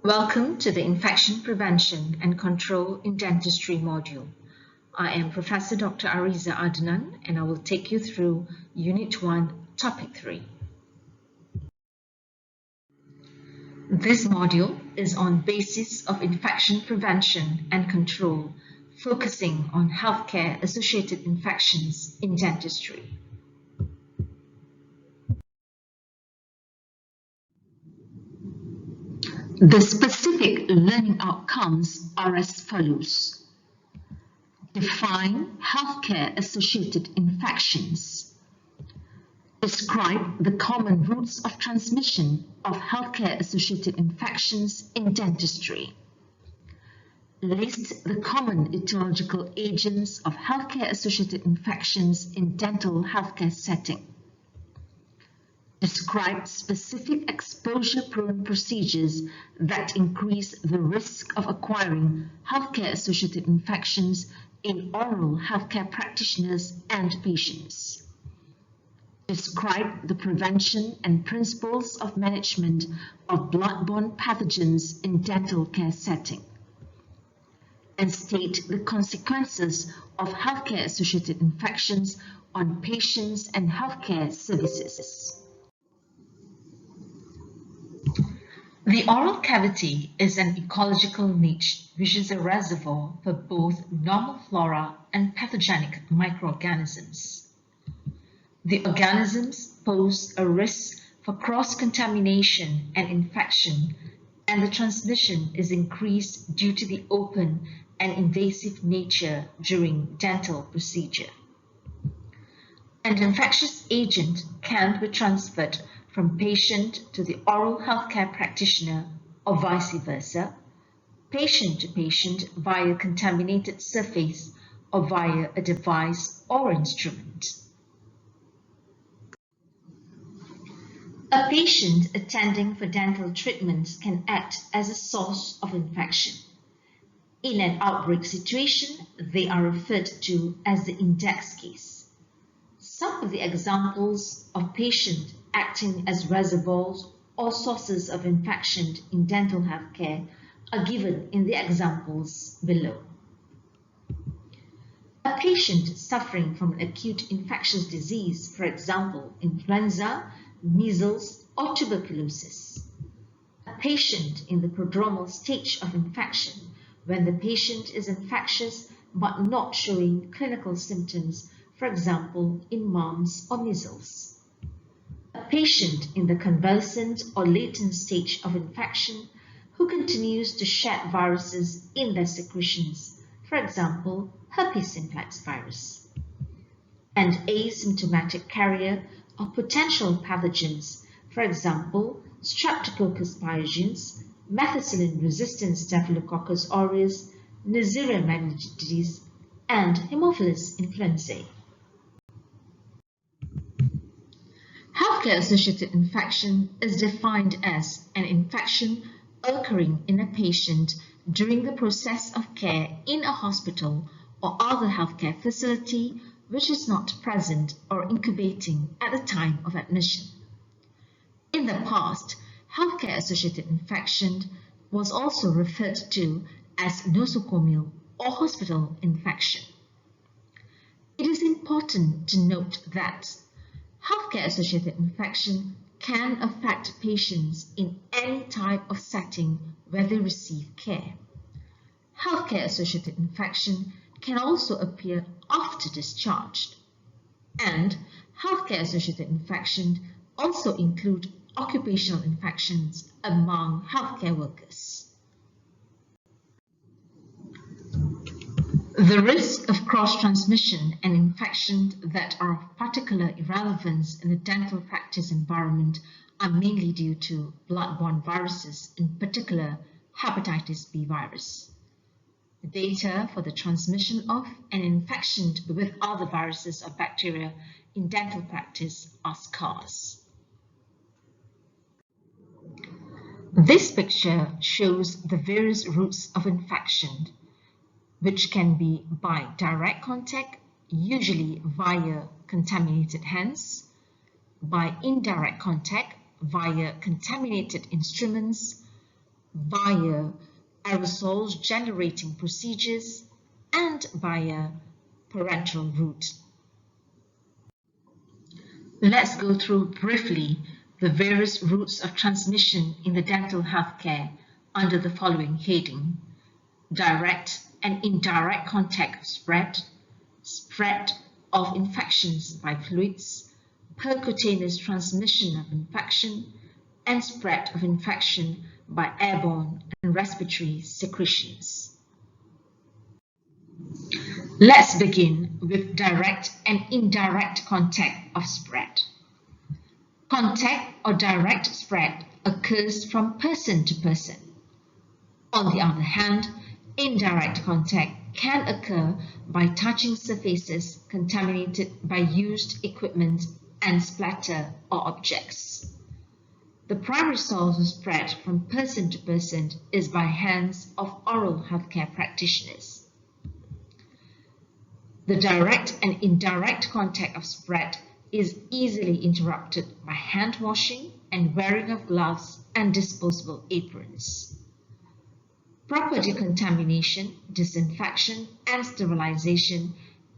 Welcome to the Infection Prevention and Control in Dentistry module. I am Professor Dr. Ariza Adnan and I will take you through Unit 1, Topic 3. This module is on basis of infection prevention and control, focusing on healthcare-associated infections in dentistry. The specific learning outcomes are as follows. Define healthcare-associated infections. Describe the common routes of transmission of healthcare-associated infections in dentistry. List the common etiological agents of healthcare-associated infections in dental healthcare setting. Describe specific exposure-prone procedures that increase the risk of acquiring healthcare-associated infections in oral healthcare practitioners and patients. Describe the prevention and principles of management of blood-borne pathogens in dental care setting. And state the consequences of healthcare-associated infections on patients and healthcare services. The oral cavity is an ecological niche which is a reservoir for both normal flora and pathogenic microorganisms. The organisms pose a risk for cross-contamination and infection, and the transmission is increased due to the open and invasive nature during dental procedure. An infectious agent can be transferred from patient to the oral healthcare practitioner or vice versa, patient to patient via contaminated surface or via a device or instrument. A patient attending for dental treatment can act as a source of infection. In an outbreak situation, they are referred to as the index case. Some of the examples of patients acting as reservoirs or sources of infection in dental healthcare are given in the examples below. A patient suffering from an acute infectious disease, for example, influenza, measles, or tuberculosis. A patient in the prodromal stage of infection, when the patient is infectious but not showing clinical symptoms, for example, in mumps or measles. A patient in the convalescent or latent stage of infection who continues to shed viruses in their secretions, for example, herpes simplex virus. An asymptomatic carrier of potential pathogens, for example, Streptococcus pyogenes, methicillin-resistant Staphylococcus aureus, Neisseria meningitis, and Haemophilus influenzae. Healthcare-associated infection is defined as an infection occurring in a patient during the process of care in a hospital or other healthcare facility which is not present or incubating at the time of admission. In the past, healthcare-associated infection was also referred to as nosocomial or hospital infection. It is important to note that healthcare-associated infection can affect patients in any type of setting where they receive care. Healthcare-associated infection can also appear after discharge, and healthcare-associated infection also include occupational infections among healthcare workers. The risk of cross-transmission and infection that are of particular relevance in the dental practice environment are mainly due to blood-borne viruses, in particular hepatitis B virus. The data for the transmission of and infection with other viruses or bacteria in dental practice are scarce. This picture shows the various routes of infection, which can be by direct contact, usually via contaminated hands, by indirect contact via contaminated instruments, via aerosols generating procedures, and via parenteral route. Let's go through briefly the various routes of transmission in the dental healthcare under the following heading: direct and indirect contact of spread, spread of infections by fluids, percutaneous transmission of infection, and spread of infection by airborne and respiratory secretions. Let's begin with direct and indirect contact of spread. Contact or direct spread occurs from person to person. On the other hand, indirect contact can occur by touching surfaces contaminated by used equipment and splatter or objects. The primary source of spread from person to person is by hands of oral healthcare practitioners. The direct and indirect contact of spread is easily interrupted by hand washing and wearing of gloves and disposable aprons. Proper decontamination, disinfection, and sterilization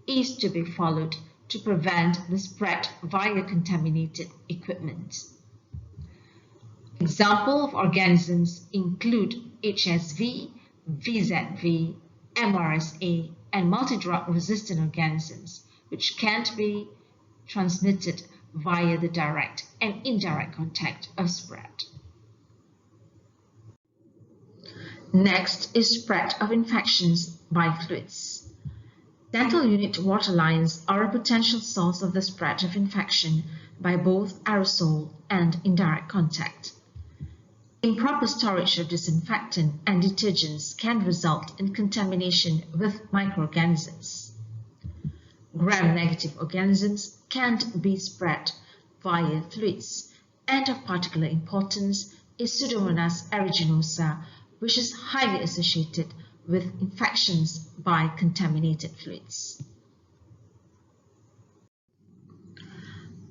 is to be followed to prevent the spread via contaminated equipment. Examples of organisms include HSV, VZV, MRSA, and multi-drug resistant organisms, which can't be transmitted via the direct and indirect contact of spread. Next is spread of infections by fluids. Dental unit waterlines are a potential source of the spread of infection by both aerosol and indirect contact. Improper storage of disinfectant and detergents can result in contamination with microorganisms. Gram-negative organisms can't be spread via fluids, and of particular importance is Pseudomonas aeruginosa, which is highly associated with infections by contaminated fluids.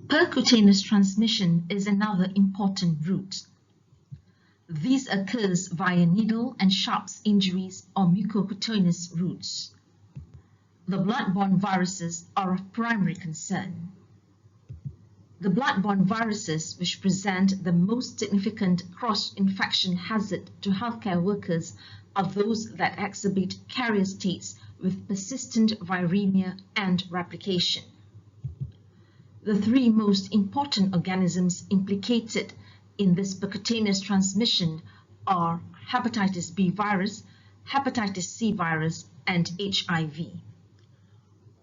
Percutaneous transmission is another important route. This occurs via needle and sharps injuries or mucocutaneous routes. The blood-borne viruses are of primary concern. The blood-borne viruses which present the most significant cross-infection hazard to healthcare workers are those that exhibit carrier states with persistent viremia and replication. The three most important organisms implicated in this percutaneous transmission are hepatitis B virus, hepatitis C virus, and HIV.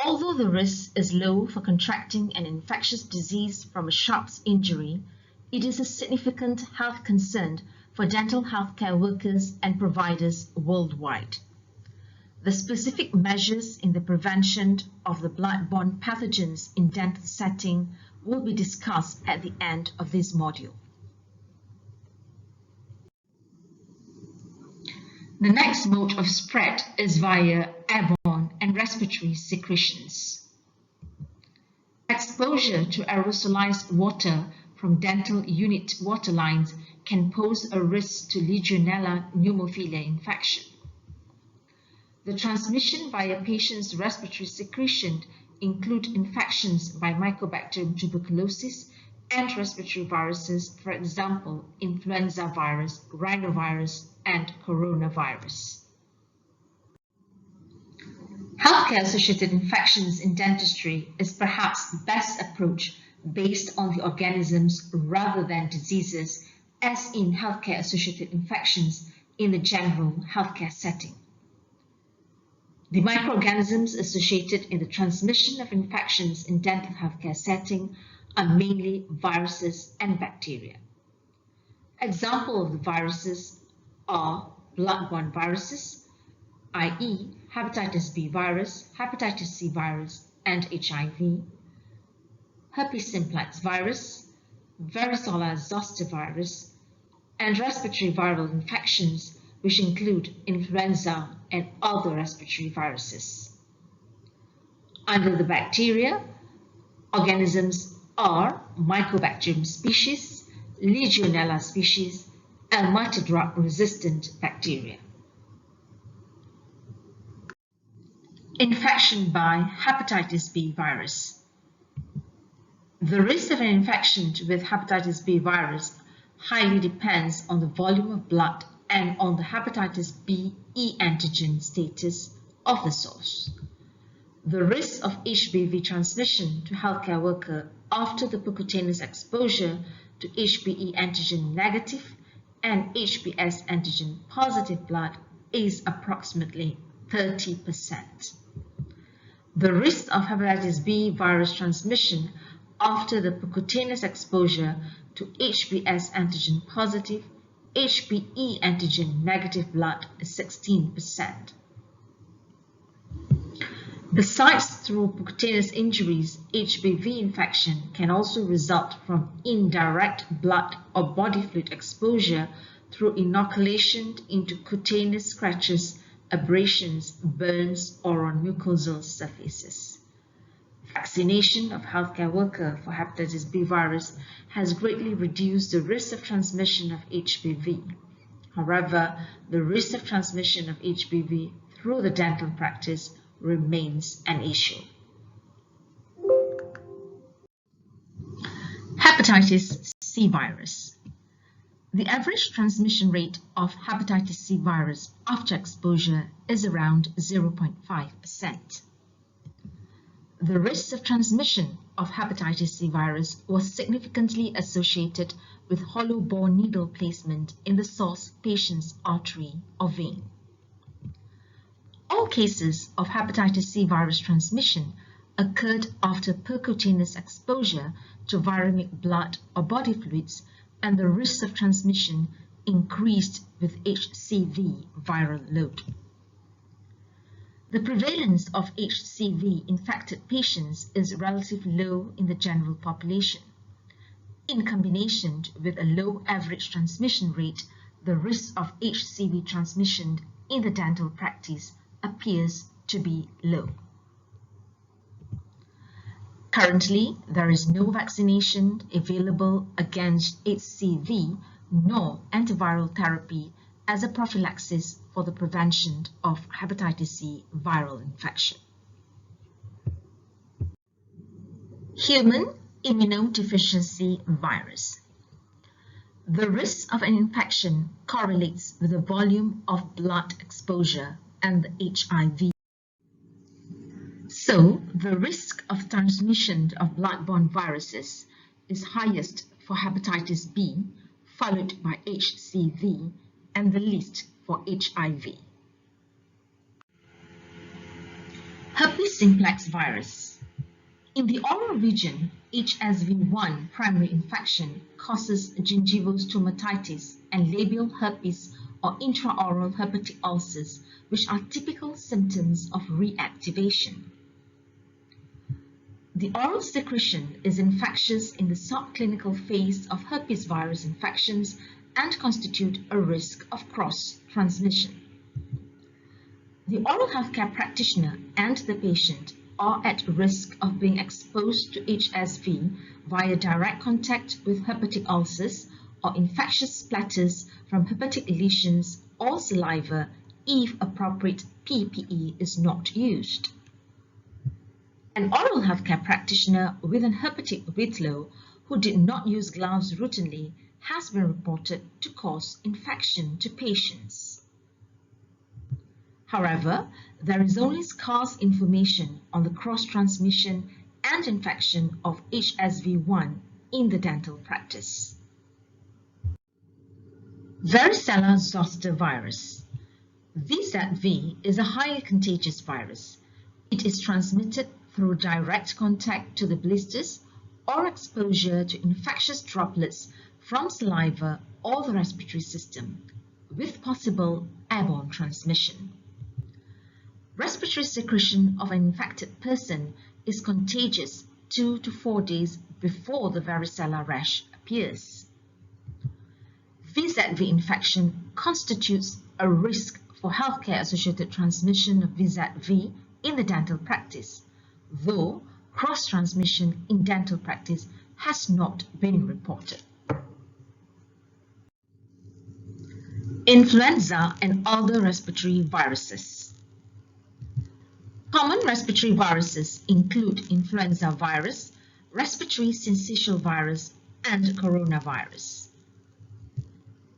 Although the risk is low for contracting an infectious disease from a sharps injury, it is a significant health concern for dental healthcare workers and providers worldwide. The specific measures in the prevention of the blood-borne pathogens in dental setting will be discussed at the end of this module. The next mode of spread is via airborne and respiratory secretions. Exposure to aerosolized water from dental unit water lines can pose a risk to Legionella pneumophila infection. The transmission via patient's respiratory secretion include infections by Mycobacterium tuberculosis and respiratory viruses, for example, influenza virus, rhinovirus, and coronavirus. Healthcare-associated infections in dentistry is perhaps the best approach based on the organisms rather than diseases, as in healthcare-associated infections in the general healthcare setting. The microorganisms associated in the transmission of infections in dental healthcare setting are mainly viruses and bacteria. Examples of the viruses are blood-borne viruses, i.e. hepatitis B virus, hepatitis C virus, and HIV, herpes simplex virus, varicella zoster virus, and respiratory viral infections, which include influenza and other respiratory viruses. Under the bacteria, organisms are Mycobacterium species, Legionella species, and multi-drug resistant bacteria. Infection by hepatitis B virus. The risk of an infection with hepatitis B virus highly depends on the volume of blood and on the hepatitis B e antigen status of the source. The risk of HBV transmission to healthcare worker after the percutaneous exposure to HBe antigen negative and HBs antigen positive blood is approximately 30%. The risk of hepatitis B virus transmission after the percutaneous exposure to HBs antigen positive, HBe antigen negative blood is 16%. Besides through percutaneous injuries, HBV infection can also result from indirect blood or body fluid exposure through inoculation into cutaneous scratches, abrasions, burns, or on mucosal surfaces. Vaccination of healthcare workers for hepatitis B virus has greatly reduced the risk of transmission of HBV. However, the risk of transmission of HBV through the dental practice remains an issue. Hepatitis C virus. The average transmission rate of hepatitis C virus after exposure is around 0.5%. The risk of transmission of hepatitis C virus was significantly associated with hollow bore needle placement in the source patient's artery or vein. All cases of hepatitis C virus transmission occurred after percutaneous exposure to viremic blood or body fluids, and the risk of transmission increased with HCV viral load. The prevalence of HCV-infected patients is relatively low in the general population. In combination with a low average transmission rate, the risk of HCV transmission in the dental practice appears to be low. Currently, there is no vaccination available against HCV nor antiviral therapy as a prophylaxis for the prevention of hepatitis C viral infection. Human immunodeficiency virus. The risk of an infection correlates with the volume of blood exposure and the HIV. So, the risk of transmission of blood-borne viruses is highest for hepatitis B, followed by HCV, and the least for HIV. Herpes simplex virus. In the oral region, HSV1 primary infection causes gingival stomatitis and labial herpes or intraoral hepatic ulcers, which are typical symptoms of reactivation. The oral secretion is infectious in the subclinical phase of herpes virus infections and constitute a risk of cross-transmission. The oral healthcare practitioner and the patient are at risk of being exposed to HSV via direct contact with hepatic ulcers or infectious splatters from hepatic lesions or saliva if appropriate PPE is not used. An oral healthcare practitioner with an hepatic whitlow who did not use gloves routinely has been reported to cause infection to patients. However, there is only scarce information on the cross-transmission and infection of HSV1 in the dental practice. Varicella zoster virus. VZV is a highly contagious virus. It is transmitted through direct contact to the blisters or exposure to infectious droplets from saliva or the respiratory system, with possible airborne transmission. Respiratory secretion of an infected person is contagious 2 to 4 days before the varicella rash appears. VZV infection constitutes a risk for healthcare-associated transmission of VZV in the dental practice, though cross-transmission in dental practice has not been reported. Influenza and other respiratory viruses. Common respiratory viruses include influenza virus, respiratory syncytial virus, and coronavirus.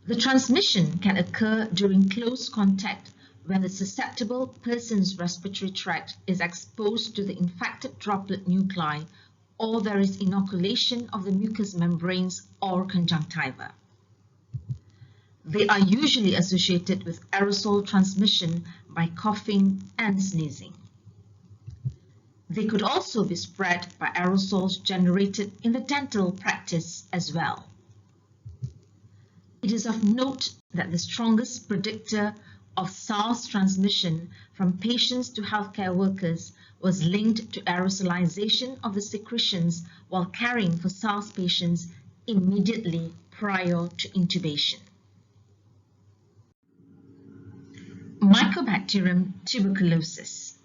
The transmission can occur during close contact when the susceptible person's respiratory tract is exposed to the infected droplet nuclei or there is inoculation of the mucous membranes or conjunctiva. They are usually associated with aerosol transmission by coughing and sneezing. They could also be spread by aerosols generated in the dental practice as well. It is of note that the strongest predictor of SARS transmission from patients to healthcare workers was linked to aerosolization of the secretions while caring for SARS patients immediately prior to intubation. Mycobacterium tuberculosis.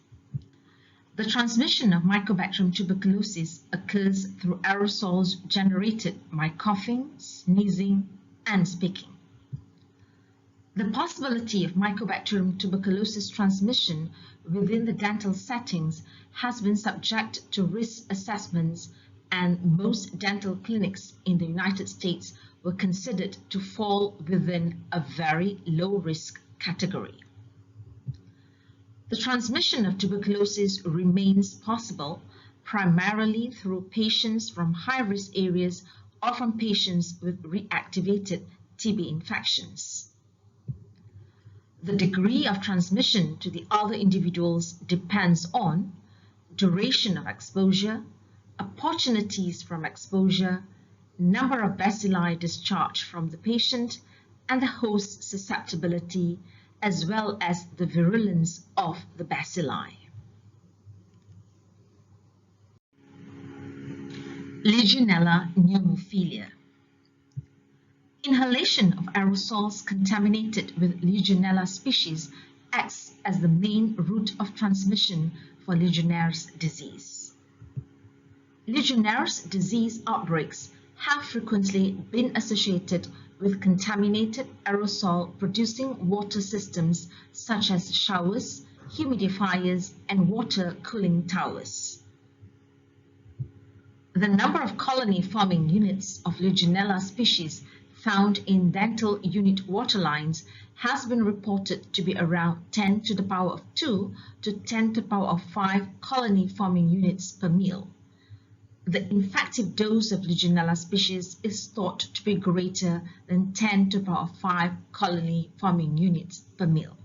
The transmission of Mycobacterium tuberculosis occurs through aerosols generated by coughing, sneezing, and speaking. The possibility of Mycobacterium tuberculosis transmission within the dental settings has been subject to risk assessments, and most dental clinics in the United States were considered to fall within a very low risk category. The transmission of tuberculosis remains possible primarily through patients from high-risk areas or from patients with reactivated TB infections. The degree of transmission to the other individuals depends on duration of exposure, opportunities from exposure, number of bacilli discharged from the patient, and the host's susceptibility, as well as the virulence of the bacilli. Legionella pneumophilia. Inhalation of aerosols contaminated with Legionella species acts as the main route of transmission for Legionnaire's disease. Legionnaire's disease outbreaks have frequently been associated with contaminated aerosol producing water systems such as showers, humidifiers, and water cooling towers. The number of colony forming units of Legionella species found in dental unit water lines has been reported to be around 10 to the power of 2 to 10 to the power of 5 colony forming units per mil. The infective dose of Legionella species is thought to be greater than 10 to the power of 5 colony forming units per mil.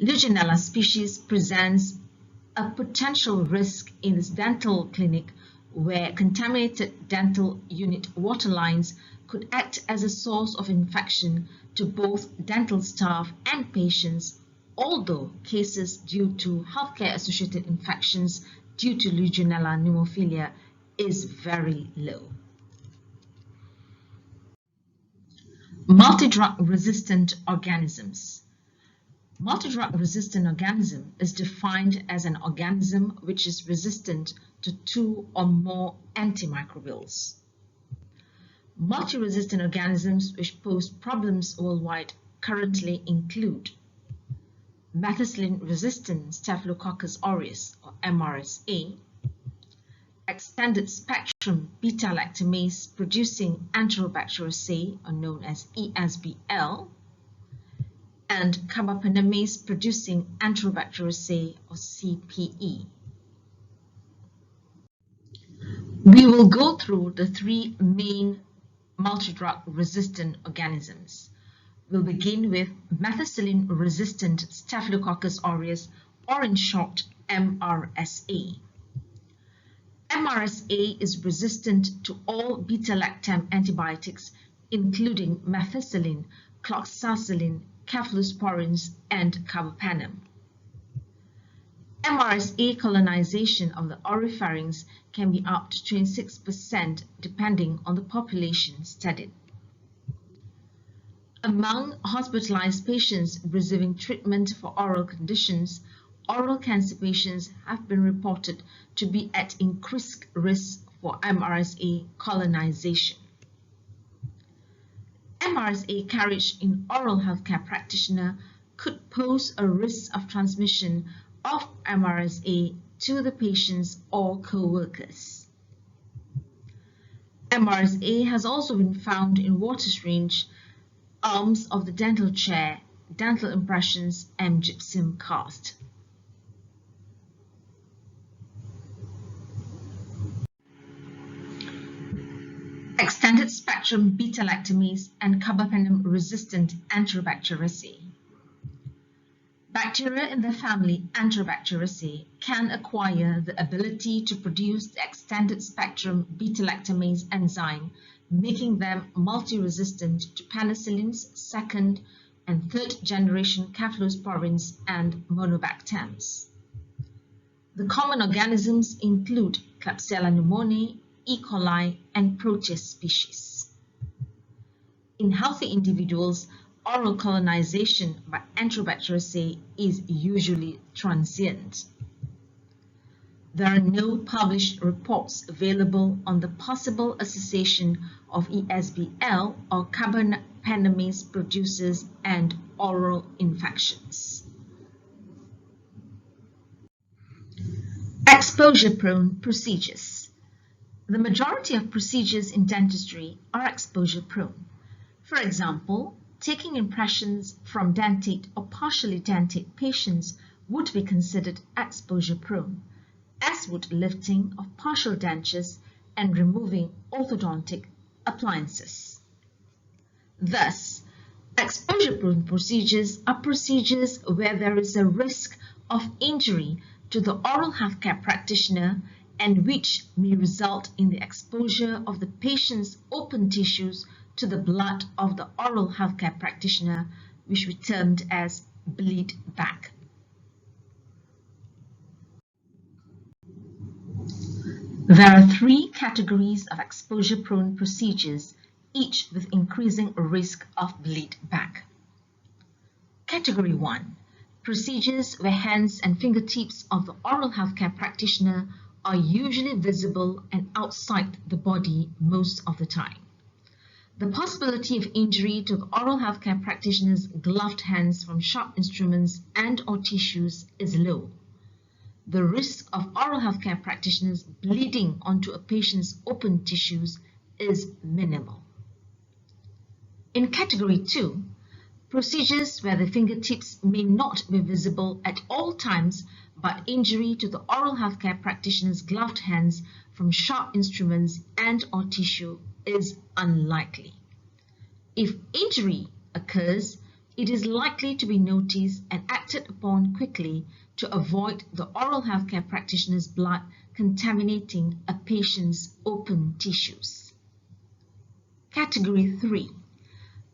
Legionella species presents a potential risk in this dental clinic where contaminated dental unit water lines could act as a source of infection to both dental staff and patients, although cases due to healthcare-associated infections due to Legionella pneumophilia is very low. Multidrug resistant organisms. Multidrug resistant organism is defined as an organism which is resistant to 2 or more antimicrobials. Multi-resistant organisms which pose problems worldwide currently include methicillin-resistant Staphylococcus aureus or MRSA, extended spectrum beta-lactamase producing Enterobacteriaceae or known as ESBL, and carbapenemase producing Enterobacteriaceae or CPE. We will go through the 3 main multidrug resistant organisms. We'll begin with methicillin-resistant Staphylococcus aureus, or in short, MRSA. MRSA is resistant to all beta-lactam antibiotics, including methicillin, cloxacillin, cephalosporins, and carbapenem. MRSA colonization of the oropharynx can be up to 26% depending on the population studied. Among hospitalized patients receiving treatment for oral conditions, oral cancer patients have been reported to be at increased risk for MRSA colonization. MRSA carriage in oral healthcare practitioner could pose a risk of transmission of MRSA to the patients or co-workers. MRSA has also been found in water syringe, arms of the dental chair, dental impressions, and gypsum cast. Extended spectrum beta-lactamase and carbapenem-resistant Enterobacteriaceae. Bacteria in the family Enterobacteriaceae can acquire the ability to produce the extended spectrum beta-lactamase enzyme, making them multi-resistant to penicillins, second and third generation cephalosporins and monobactams. The common organisms include Klebsiella pneumoniae, E. coli, and Proteus species. In healthy individuals, oral colonization by Enterobacteriaceae is usually transient. There are no published reports available on the possible association of ESBL or carbapenemase producers and oral infections. Exposure-prone procedures. The majority of procedures in dentistry are exposure-prone. For example, taking impressions from dentate or partially dentate patients would be considered exposure-prone, as would lifting of partial dentures and removing orthodontic appliances. Thus, exposure-prone procedures are procedures where there is a risk of injury to the oral healthcare practitioner and which may result in the exposure of the patient's open tissues to the blood of the oral healthcare practitioner, which we termed as bleed back. There are three categories of exposure-prone procedures, each with increasing risk of bleed back. Category 1. Procedures where hands and fingertips of the oral healthcare practitioner are usually visible and outside the body most of the time. The possibility of injury to the oral healthcare practitioner's gloved hands from sharp instruments and/or tissues is low. The risk of oral healthcare practitioners bleeding onto a patient's open tissues is minimal. In Category 2, procedures where the fingertips may not be visible at all times, but injury to the oral healthcare practitioner's gloved hands from sharp instruments and/or tissue is unlikely. If injury occurs, it is likely to be noticed and acted upon quickly to avoid the oral healthcare practitioner's blood contaminating a patient's open tissues. Category 3.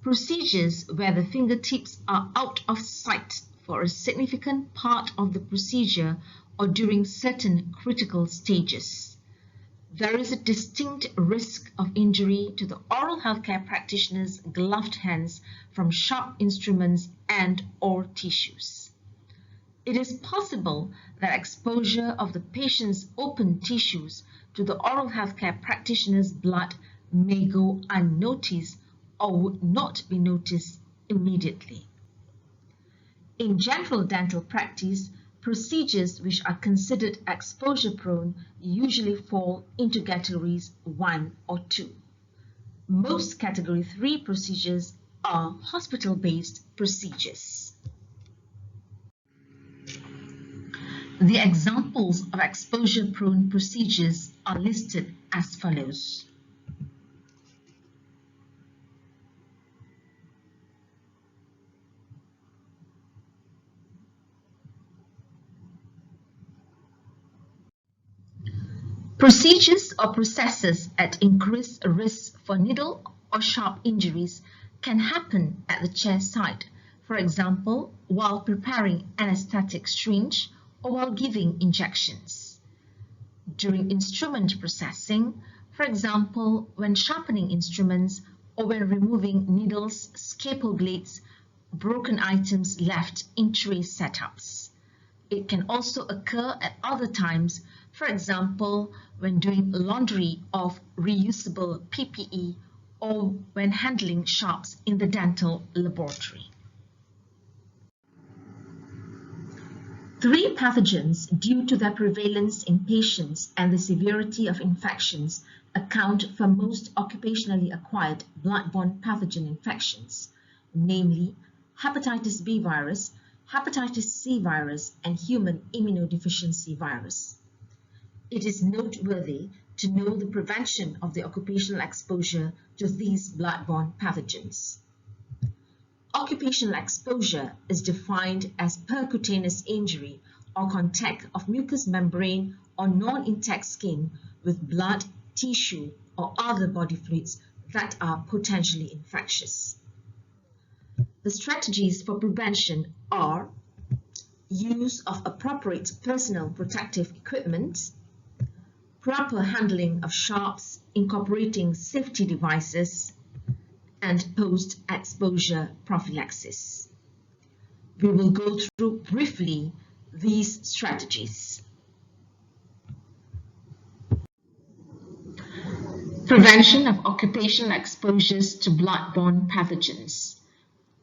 Procedures where the fingertips are out of sight for a significant part of the procedure or during certain critical stages. There is a distinct risk of injury to the oral healthcare practitioner's gloved hands from sharp instruments and/or tissues. It is possible that exposure of the patient's open tissues to the oral healthcare practitioner's blood may go unnoticed or would not be noticed immediately. In general dental practice, procedures which are considered exposure-prone usually fall into categories 1 or 2. Most Category 3 procedures are hospital-based procedures. The examples of exposure-prone procedures are listed as follows. Procedures or processes at increased risk for needle or sharp injuries can happen at the chair side, for example, while preparing anesthetic syringe or while giving injections. During instrument processing, for example, when sharpening instruments or when removing needles, scalpel blades, broken items left in tray setups. It can also occur at other times, for example, when doing laundry of reusable PPE or when handling sharps in the dental laboratory. 3 pathogens, due to their prevalence in patients and the severity of infections, account for most occupationally acquired blood-borne pathogen infections, namely hepatitis B virus, hepatitis C virus, and human immunodeficiency virus. It is noteworthy to know the prevention of the occupational exposure to these blood-borne pathogens. Occupational exposure is defined as percutaneous injury or contact of mucous membrane or non-intact skin with blood, tissue, or other body fluids that are potentially infectious. The strategies for prevention are use of appropriate personal protective equipment, proper handling of sharps incorporating safety devices, and post-exposure prophylaxis. We will go through briefly these strategies. Prevention of occupational exposures to blood-borne pathogens.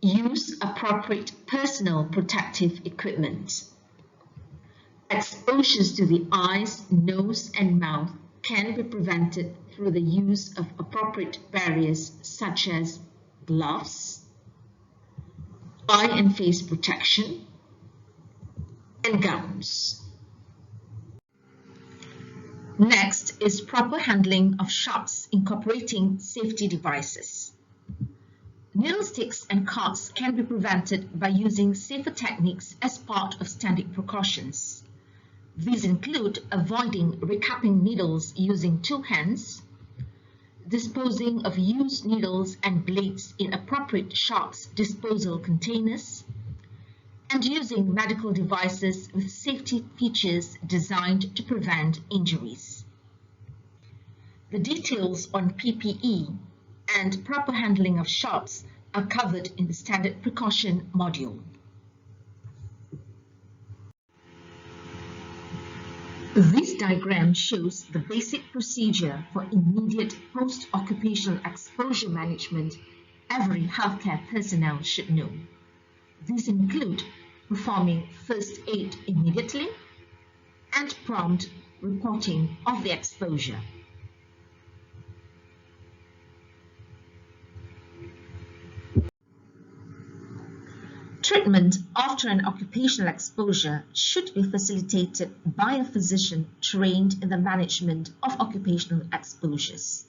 Use appropriate personal protective equipment. Exposures to the eyes, nose, and mouth can be prevented through the use of appropriate barriers such as gloves, eye and face protection, and gowns. Next is proper handling of sharps incorporating safety devices. Needle sticks and cuts can be prevented by using safer techniques as part of standard precautions. These include avoiding recapping needles using 2 hands, disposing of used needles and blades in appropriate sharps disposal containers, and using medical devices with safety features designed to prevent injuries. The details on PPE and proper handling of sharps are covered in the standard precaution module. This diagram shows the basic procedure for immediate post-occupational exposure management every healthcare personnel should know. These include performing first aid immediately and prompt reporting of the exposure. Treatment after an occupational exposure should be facilitated by a physician trained in the management of occupational exposures.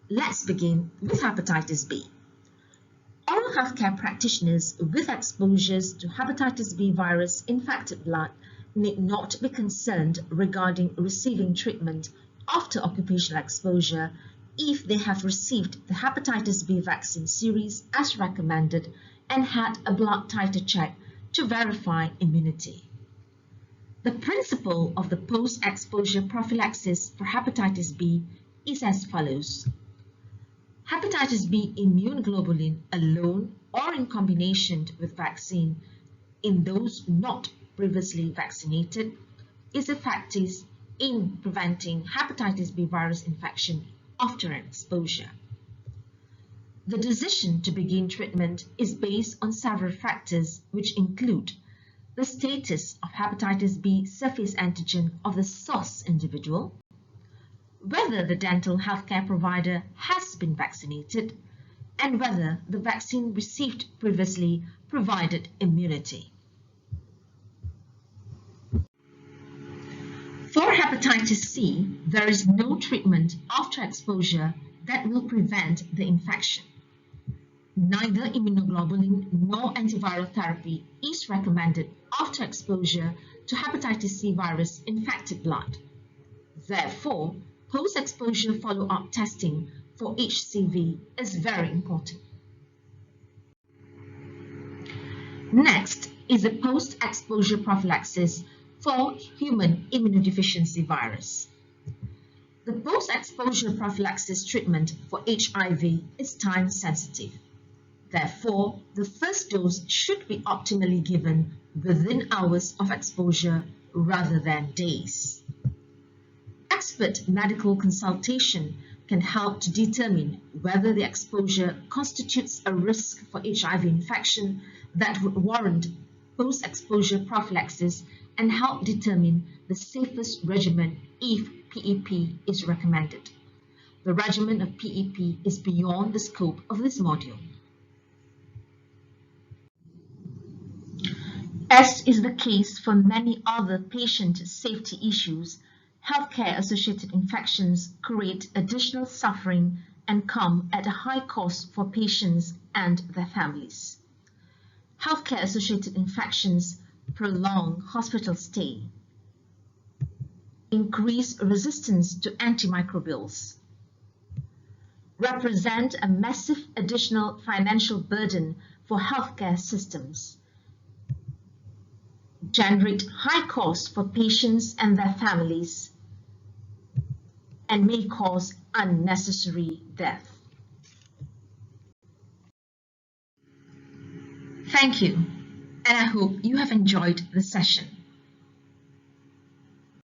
Let's begin with hepatitis B. Oral healthcare practitioners with exposures to hepatitis B virus infected blood need not be concerned regarding receiving treatment after occupational exposure if they have received the hepatitis B vaccine series as recommended and had a blood titer check to verify immunity. The principle of the post-exposure prophylaxis for hepatitis B is as follows. Hepatitis B immune globulin alone or in combination with vaccine in those not previously vaccinated is effective in preventing hepatitis B virus infection after an exposure. The decision to begin treatment is based on several factors which include the status of hepatitis B surface antigen of the source individual, whether the dental healthcare provider has been vaccinated, and whether the vaccine received previously provided immunity. For hepatitis C, there is no treatment after exposure that will prevent the infection. Neither immunoglobulin nor antiviral therapy is recommended after exposure to hepatitis C virus infected blood. Therefore, post-exposure follow-up testing for HCV is very important. Next is the post-exposure prophylaxis for human immunodeficiency virus. The post-exposure prophylaxis treatment for HIV is time-sensitive. Therefore, the first dose should be optimally given within hours of exposure rather than days. Expert medical consultation can help to determine whether the exposure constitutes a risk for HIV infection that would warrant post-exposure prophylaxis and help determine the safest regimen if PEP is recommended. The regimen of PEP is beyond the scope of this module. As is the case for many other patient safety issues, healthcare-associated infections create additional suffering and come at a high cost for patients and their families. Healthcare-associated infections prolong hospital stay, increase resistance to antimicrobials, represent a massive additional financial burden for healthcare systems, generate high costs for patients and their families, and may cause unnecessary death. Thank you, and I hope you have enjoyed the session.